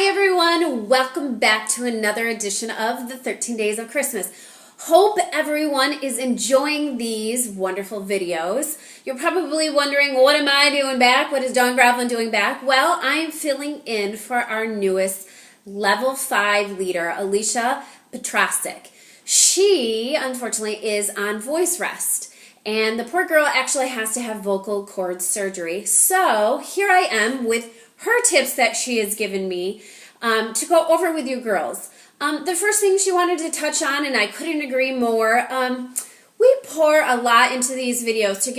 Hi everyone, welcome back to another edition of the 13 Days of Christmas. Hope everyone is enjoying these wonderful videos. You're probably wondering, what am I doing back? What is Dawn Gravlin doing back? Well, I'm filling in for our newest level 5 leader, Alicia Pietrasiks. She, unfortunately, is on voice rest. And the poor girl actually has to have vocal cord surgery. So here I am with her tips that she has given me to go over with you girls. The first thing she wanted to touch on, and I couldn't agree more, we pour a lot into these videos to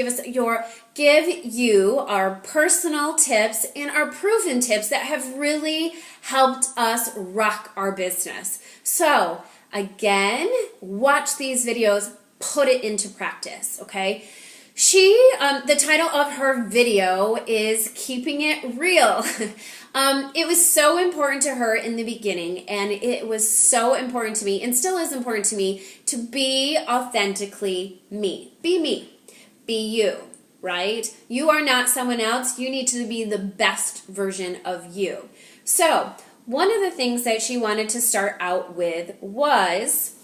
give you our personal tips and our proven tips that have really helped us rock our business. So again, watch these videos, put it into practice, okay? The title of her video is Keeping It Real. It was so important to her in the beginning, and it was so important to me, and still is important to me, to be authentically me. Be me. Be you, right? You are not someone else. You need to be the best version of you. So, one of the things that she wanted to start out with was,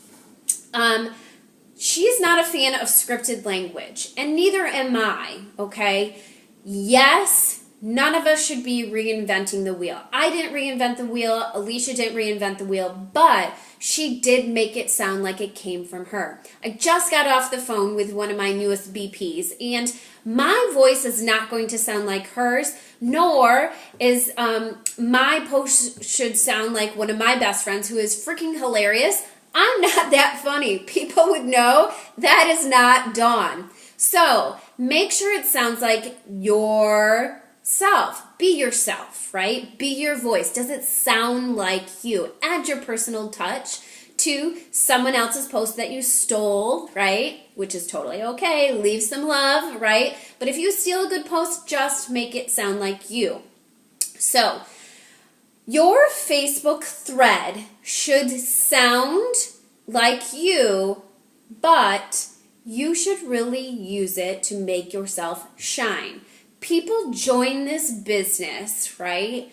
she's not a fan of scripted language, and neither am I, okay? Yes, none of us should be reinventing the wheel. I didn't reinvent the wheel, Alicia didn't reinvent the wheel, but she did make it sound like it came from her. I just got off the phone with one of my newest BPs, and my voice is not going to sound like hers, nor is my post should sound like one of my best friends who is freaking hilarious. I'm not that funny. People would know that is not Dawn. So make sure it sounds like yourself. Be yourself, right? Be your voice. Does it sound like you? Add your personal touch to someone else's post that you stole, right? Which is totally okay. Leave some love, right? But if you steal a good post, just make it sound like you. So your Facebook thread should sound like you, but you should really use it to make yourself shine. People join this business, right?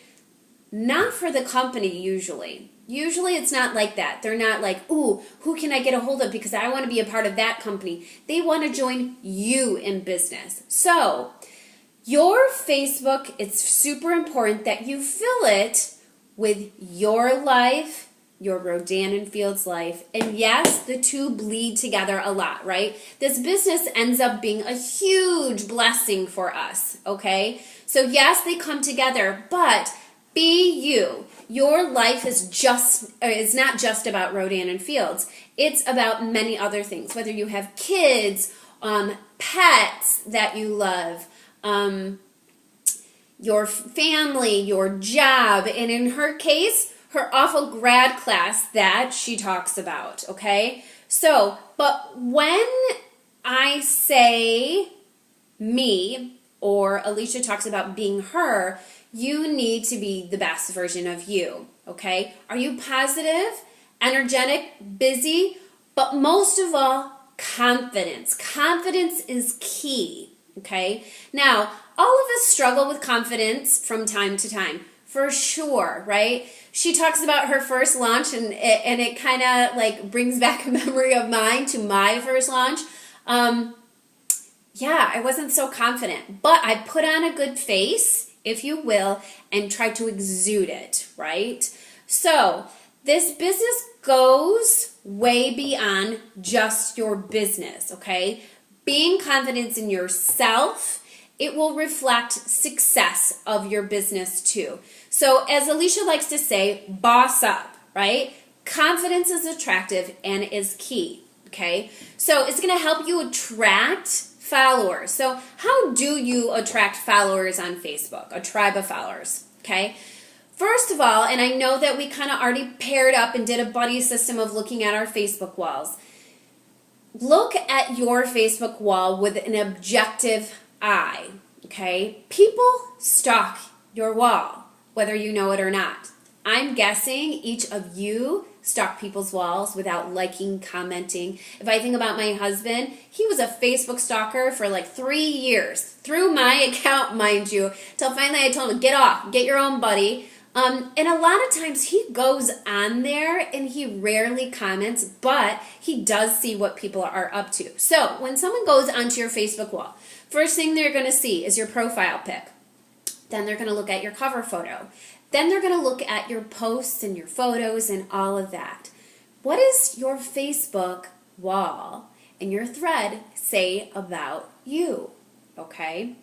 Not for the company usually. Usually it's not like that. They're not like, ooh, who can I get a hold of because I want to be a part of that company. They want to join you in business. So your Facebook, it's super important that you fill it with your life, your Rodan and Fields life, and yes, the two bleed together a lot, right? This business ends up being a huge blessing for us, okay? So yes, they come together, but be you. Your life is not just about Rodan and Fields. It's about many other things, whether you have kids, pets that you love, your family, your job, and in her case, her awful grad class that she talks about, okay? So, but when I say me, or Alicia talks about being her, you need to be the best version of you, okay? Are you positive, energetic, busy, but most of all, confidence. Confidence is key, okay? Now, all of us struggle with confidence from time to time, for sure, right? She talks about her first launch, and it kind of like brings back a memory of mine to my first launch. Yeah, I wasn't so confident, but I put on a good face, if you will, and tried to exude it, right? So this business goes way beyond just your business, okay? Being confident in yourself, it will reflect success of your business too. So as Alicia likes to say, boss up, right? Confidence is attractive and is key, okay? So it's going to help you attract followers. So how do you attract followers on Facebook, a tribe of followers, okay? First of all, and I know that we kind of already paired up and did a buddy system of looking at our Facebook walls. Look at your Facebook wall with an objective eye, okay? People stalk your wall, whether you know it or not. I'm guessing each of you stalk people's walls without liking, commenting. If I think about my husband, he was a Facebook stalker for like 3 years, through my account, mind you, till finally I told him, get off, get your own buddy. And a lot of times he goes on there and he rarely comments, but he does see what people are up to. So when someone goes onto your Facebook wall, first thing they're going to see is your profile pic. Then they're going to look at your cover photo. Then they're going to look at your posts and your photos and all of that. What does your Facebook wall and your thread say about you? Okay?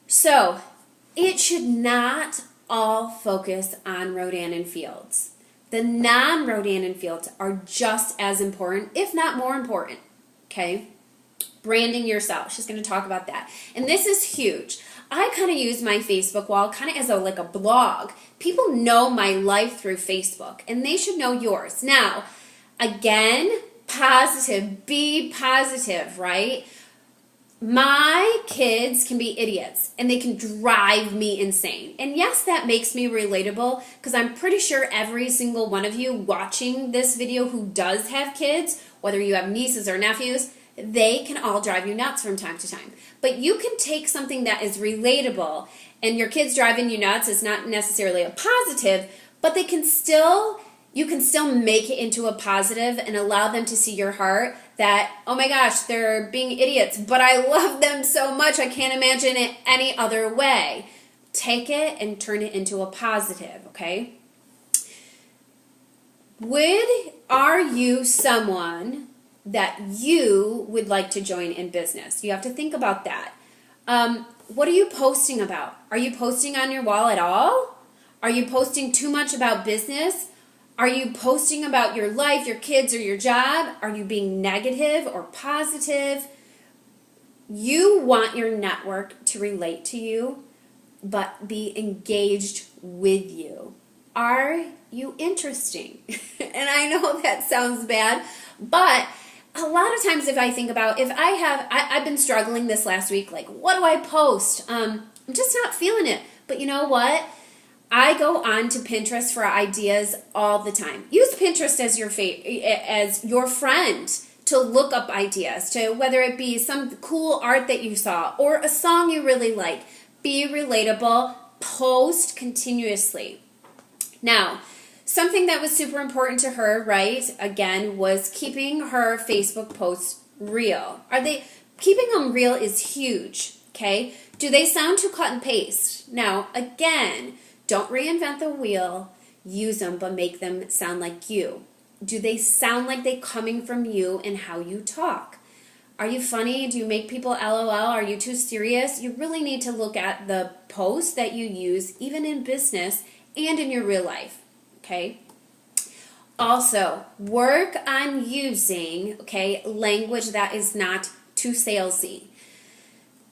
So it should not all focus on Rodan Fields. The non-Rodan Fields are just as important, if not more important. Okay? Branding yourself. She's going to talk about that. And this is huge. I kind of use my Facebook wall kind of as like a blog. People know my life through Facebook, and they should know yours. Now, again, positive. Be positive, right? My kids can be idiots, and they can drive me insane. And yes, that makes me relatable, because I'm pretty sure every single one of you watching this video who does have kids, whether you have nieces or nephews, they can all drive you nuts from time to time. But you can take something that is relatable, and your kids driving you nuts is not necessarily a positive, but you can still make it into a positive and allow them to see your heart that, oh my gosh, they're being idiots, but I love them so much, I can't imagine it any other way. Take it and turn it into a positive, okay? Are you someone that you would like to join in business? You have to think about that. What are you posting about? Are you posting on your wall at all? Are you posting too much about business? Are you posting about your life, your kids, or your job? Are you being negative or positive? You want your network to relate to you, but be engaged with you. Are you interesting? And I know that sounds bad, but a lot of times if I think about, I've been struggling this last week, like, what do I post? I'm just not feeling it. But you know what? I go on to Pinterest for ideas all the time. Use Pinterest as your friend to look up ideas, to whether it be some cool art that you saw or a song you really like. Be relatable. Post continuously. Now, something that was super important to her, right, again, was keeping her Facebook posts real. Keeping them real is huge, okay? Do they sound too cut and paste? Now, again, don't reinvent the wheel. Use them, but make them sound like you. Do they sound like they're coming from you and how you talk? Are you funny? Do you make people LOL? Are you too serious? You really need to look at the posts that you use, even in business and in your real life, okay? Also, work on using, language that is not too salesy.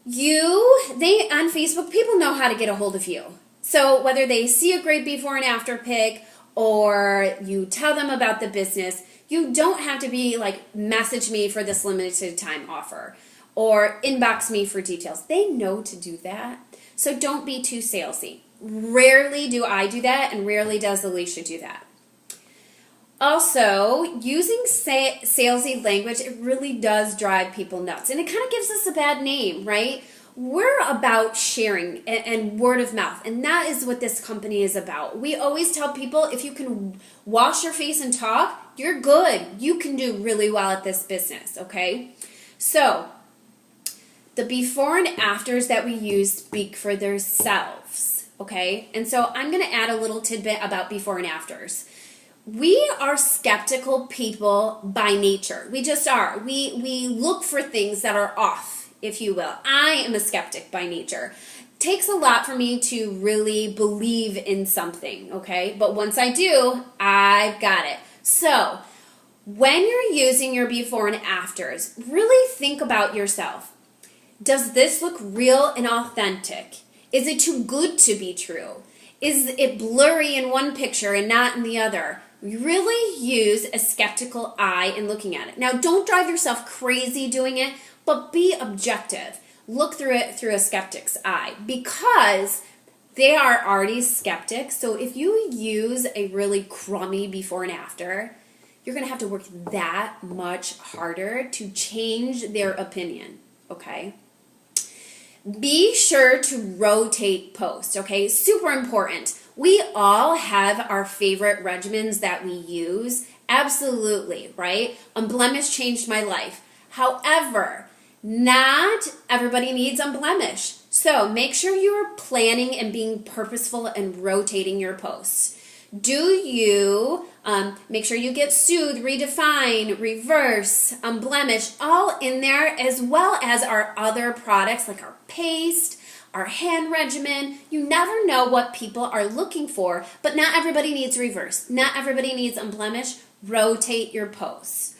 On Facebook, people know how to get a hold of you. So whether they see a great before and after pic or you tell them about the business, you don't have to be like, message me for this limited time offer or inbox me for details. They know to do that. So don't be too salesy. Rarely do I do that, and rarely does Alicia do that. Also, using salesy language, it really does drive people nuts. And it kind of gives us a bad name, right? We're about sharing and word of mouth, and that is what this company is about. We always tell people, if you can wash your face and talk, you're good. You can do really well at this business, okay? So, the before and afters that we use speak for themselves, okay? And so I'm going to add a little tidbit about before and afters. We are skeptical people by nature. We just are. We look for things that are off, if you will. I am a skeptic by nature. It takes a lot for me to really believe in something, okay? But once I do, I've got it. So, when you're using your before and afters, really think about yourself. Does this look real and authentic? Is it too good to be true? Is it blurry in one picture and not in the other? Really use a skeptical eye in looking at it. Now, don't drive yourself crazy doing it, but be objective. Look through it through a skeptic's eye, because they are already skeptics. So if you use a really crummy before and after, you're going to have to work that much harder to change their opinion, okay? Be sure to rotate posts, okay? Super important. We all have our favorite regimens that we use. Absolutely, right? Unblemished changed my life. However, not everybody needs Unblemished. So make sure you are planning and being purposeful and rotating your posts. Do you make sure you get Soothe, Redefine, Reverse, Unblemished, all in there, as well as our other products like our paste, our hand regimen. You never know what people are looking for, but not everybody needs Reverse. Not everybody needs Unblemished. Rotate your posts.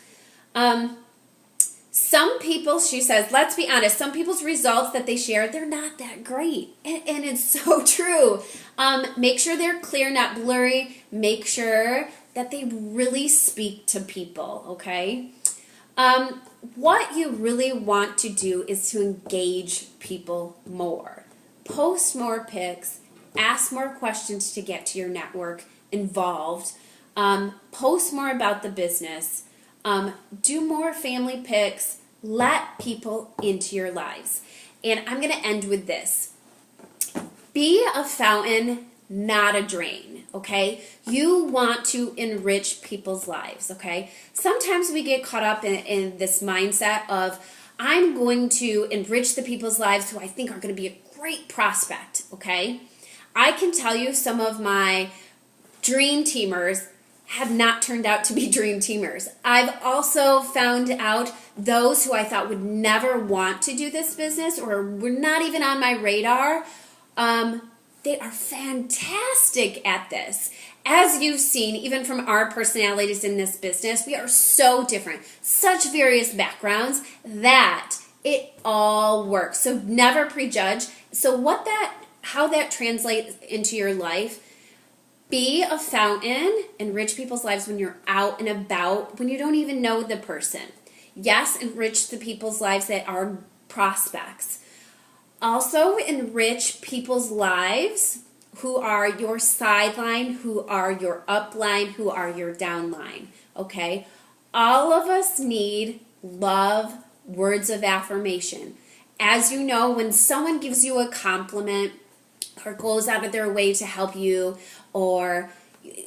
Some people, she says, let's be honest, some people's results that they share, they're not that great. And it's so true. Make sure they're clear, not blurry. Make sure that they really speak to people, okay? What you really want to do is to engage people more. Post more pics. Ask more questions to get to your network involved. Post more about the business. Do more family pics. Let people into your lives. And I'm going to end with this. Be a fountain, not a drain, okay? You want to enrich people's lives, okay? Sometimes we get caught up in this mindset of, I'm going to enrich the people's lives who I think are going to be a great prospect, okay? I can tell you some of my dream teamers have not turned out to be dream teamers. I've also found out those who I thought would never want to do this business or were not even on my radar, they are fantastic at this. As you've seen, even from our personalities in this business, we are so different, such various backgrounds that it all works. So never prejudge. So how that translates into your life. Be a fountain, enrich people's lives when you're out and about, when you don't even know the person. Yes, enrich the people's lives that are prospects. Also, enrich people's lives who are your sideline, who are your upline, who are your downline, okay? All of us need love, words of affirmation. As you know, when someone gives you a compliment, or goes out of their way to help you, or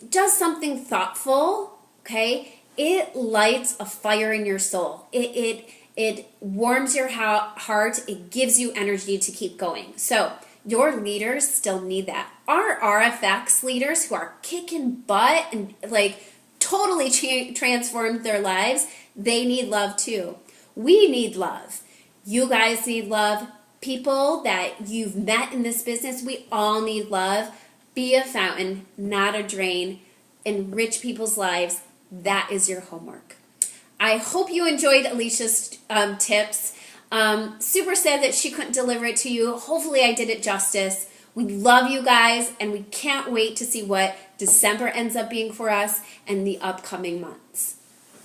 does something thoughtful, okay, it lights a fire in your soul. It warms your heart. It gives you energy to keep going. So your leaders still need that. Our RFX leaders who are kicking butt and like totally transformed their lives, they need love too. We need love. You guys need love. People that you've met in this business, we all need love. Be a fountain, not a drain. Enrich people's lives. That is your homework. I hope you enjoyed Alicia's tips. Super sad that she couldn't deliver it to you. Hopefully I did it justice. We love you guys, and we can't wait to see what December ends up being for us and the upcoming months.